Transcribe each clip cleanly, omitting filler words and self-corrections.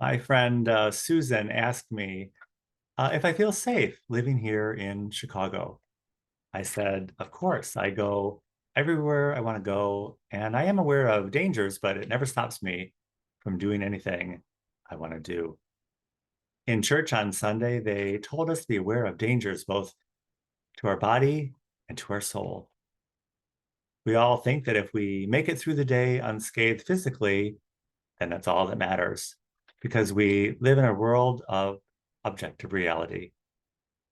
My friend Susan asked me if I feel safe living here in Chicago. I said, of course, I go everywhere I want to go, and I am aware of dangers, but it never stops me from doing anything I want to do. In church on Sunday, they told us to be aware of dangers both to our body and to our soul. We all think that if we make it through the day unscathed physically, then that's all that matters because we live in a world of objective reality.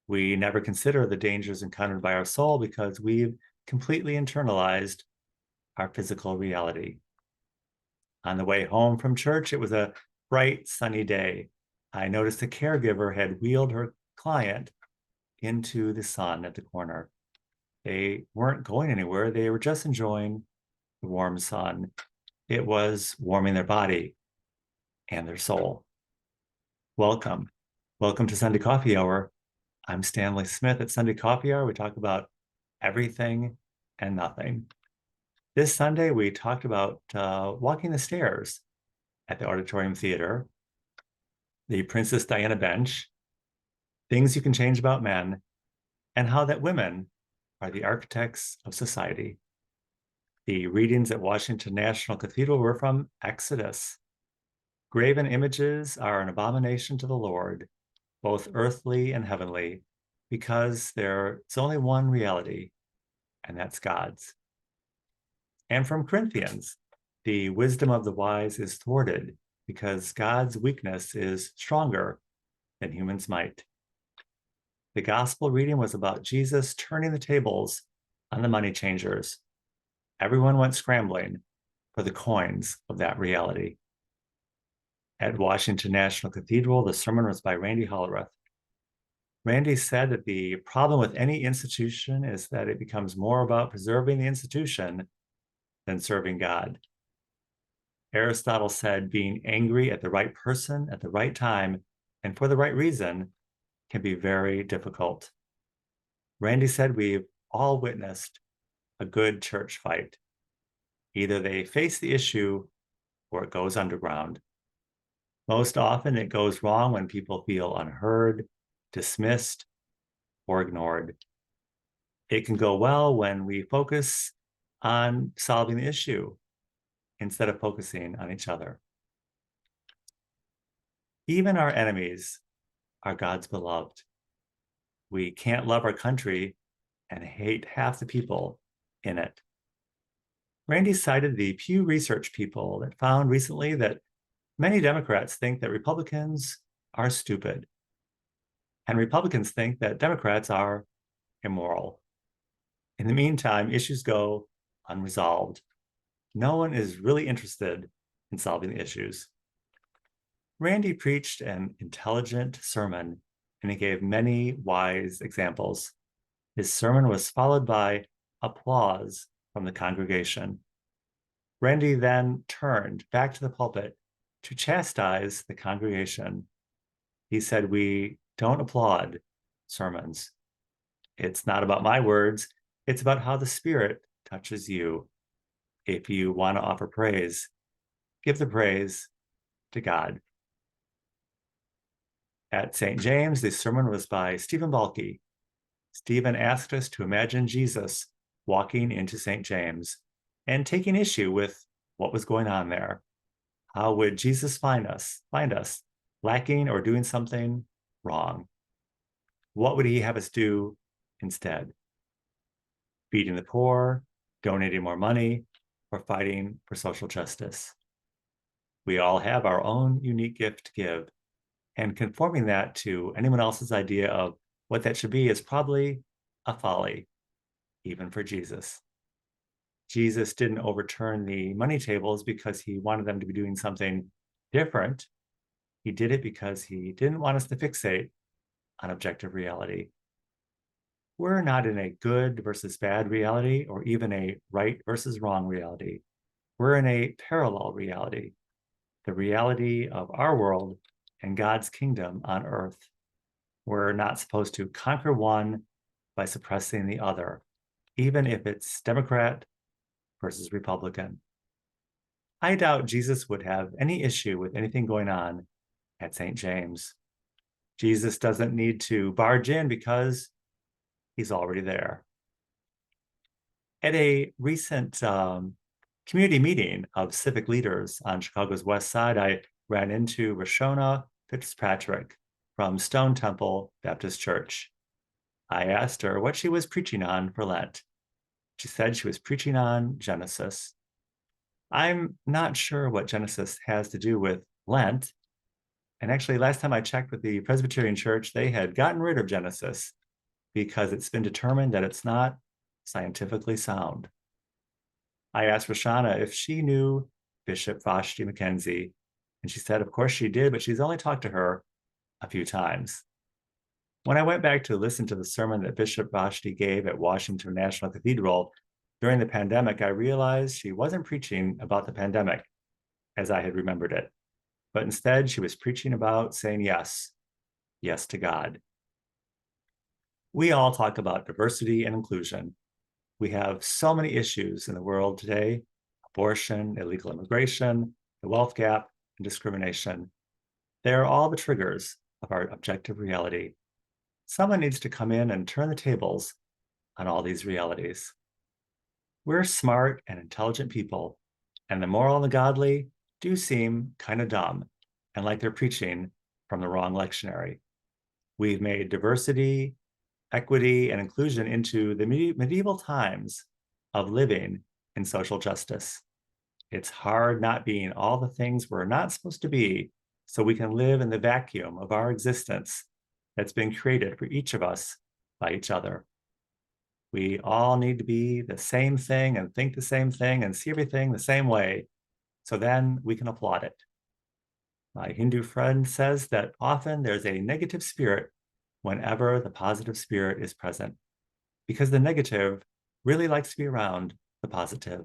We never consider the dangers encountered by our soul because we've completely internalized our physical reality. On the way home from church, it was a bright, sunny day. I noticed a caregiver had wheeled her client into the sun at the corner. They weren't going anywhere, they were just enjoying the warm sun. It was warming their body and their soul. Welcome. Welcome to Sunday Coffee Hour. I'm Stanley Smith. At Sunday Coffee Hour, we talk about everything and nothing. This Sunday, we talked about walking the stairs at the Auditorium Theater, the Princess Diana bench, things you can change about men, and how that women are the architects of society. The readings at Washington National Cathedral were from Exodus. Graven images are an abomination to the Lord, both earthly and heavenly, because there's only one reality, and that's God's. And from Corinthians, the wisdom of the wise is thwarted because God's weakness is stronger than humans' might. The gospel reading was about Jesus turning the tables on the money changers. Everyone went scrambling for the coins of that reality. At Washington National Cathedral, the sermon was by Randy Hollerath. Randy said that the problem with any institution is that it becomes more about preserving the institution than serving God. Aristotle said being angry at the right person at the right time and for the right reason can be very difficult. Randy said we've all witnessed a good church fight. Either they face the issue or it goes underground. Most often it goes wrong when people feel unheard, dismissed, or ignored. It can go well when we focus on solving the issue instead of focusing on each other. Even our enemies are God's beloved. We can't love our country and hate half the people in it. Randy cited the Pew Research people that found recently that many Democrats think that Republicans are stupid, and Republicans think that Democrats are immoral. In the meantime, issues go unresolved. No one is really interested in solving the issues. Randy preached an intelligent sermon, and he gave many wise examples. His sermon was followed by applause from the congregation. Randy then turned back to the pulpit to chastise the congregation. He said, "We don't applaud sermons. It's not about my words. It's about how the Spirit touches you. If you want to offer praise, give the praise to God." At St. James, the sermon was by Stephen Balke. Stephen asked us to imagine Jesus walking into St. James and taking issue with what was going on there. How would Jesus find us lacking or doing something wrong? What would he have us do instead? Feeding the poor, donating more money, or fighting for social justice? We all have our own unique gift to give, and conforming that to anyone else's idea of what that should be is probably a folly, even for Jesus. Jesus didn't overturn the money tables because he wanted them to be doing something different. He did it because he didn't want us to fixate on objective reality. We're not in a good versus bad reality or even a right versus wrong reality. We're in a parallel reality, the reality of our world and God's kingdom on earth. We're not supposed to conquer one by suppressing the other, even if it's Democrat versus Republican. I doubt Jesus would have any issue with anything going on at St. James. Jesus doesn't need to barge in because he's already there. At a recent community meeting of civic leaders on Chicago's West Side, I ran into Roshona Fitzpatrick from Stone Temple Baptist Church. I asked her what she was preaching on for Lent. She said she was preaching on Genesis. I'm not sure what Genesis has to do with Lent. And actually, last time I checked with the Presbyterian Church, they had gotten rid of Genesis because it's been determined that it's not scientifically sound. I asked Roshana if she knew Bishop Vashti McKenzie, and she said, of course she did, but she's only talked to her a few times. When I went back to listen to the sermon that Bishop Vashti gave at Washington National Cathedral during the pandemic, I realized she wasn't preaching about the pandemic as I had remembered it, but instead she was preaching about saying yes, yes to God. We all talk about diversity and inclusion. We have so many issues in the world today: abortion, illegal immigration, the wealth gap, and discrimination. They are all the triggers of our objective reality. Someone needs to come in and turn the tables on all these realities. We're smart and intelligent people, and the moral and the godly do seem kind of dumb and like they're preaching from the wrong lectionary. We've made diversity, equity, and inclusion into the medieval times of living in social justice. It's hard not being all the things we're not supposed to be so we can live in the vacuum of our existence that's been created for each of us by each other. We all need to be the same thing and think the same thing and see everything the same way, so then we can applaud it. My Hindu friend says that often there's a negative spirit whenever the positive spirit is present, because the negative really likes to be around the positive.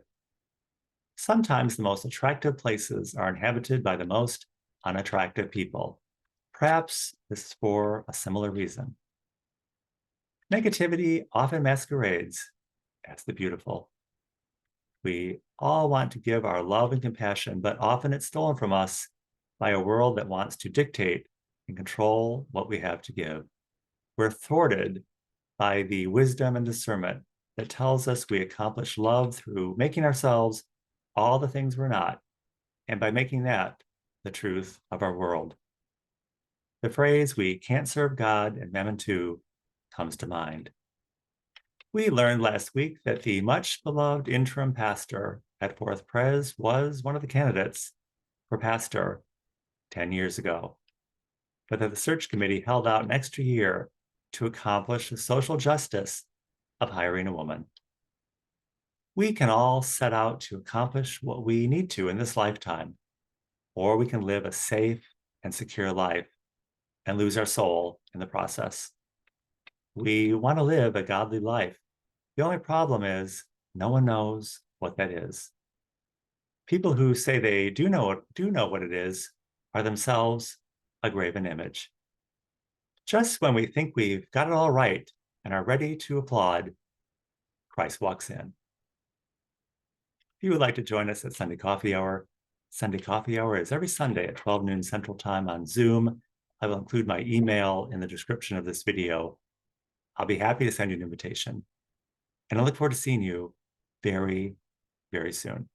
Sometimes the most attractive places are inhabited by the most unattractive people. Perhaps this is for a similar reason. Negativity often masquerades as the beautiful. We all want to give our love and compassion, but often it's stolen from us by a world that wants to dictate and control what we have to give. We're thwarted by the wisdom and discernment that tells us we accomplish love through making ourselves all the things we're not, and by making that the truth of our world. The phrase, "we can't serve God and mammon too," comes to mind. We learned last week that the much beloved interim pastor at Fourth Pres was one of the candidates for pastor 10 years ago, but that the search committee held out an extra year to accomplish the social justice of hiring a woman. We can all set out to accomplish what we need to in this lifetime, or we can live a safe and secure life and lose our soul in the process. We want to live a godly life. The only problem is no one knows what that is. People who say they do know what it is are themselves a graven image. Just when we think we've got it all right and are ready to applaud, Christ walks in. If you would like to join us at Sunday Coffee Hour, Sunday Coffee Hour is every Sunday at 12 noon Central Time on Zoom. I will include my email in the description of this video. I'll be happy to send you an invitation. And I look forward to seeing you very, very soon.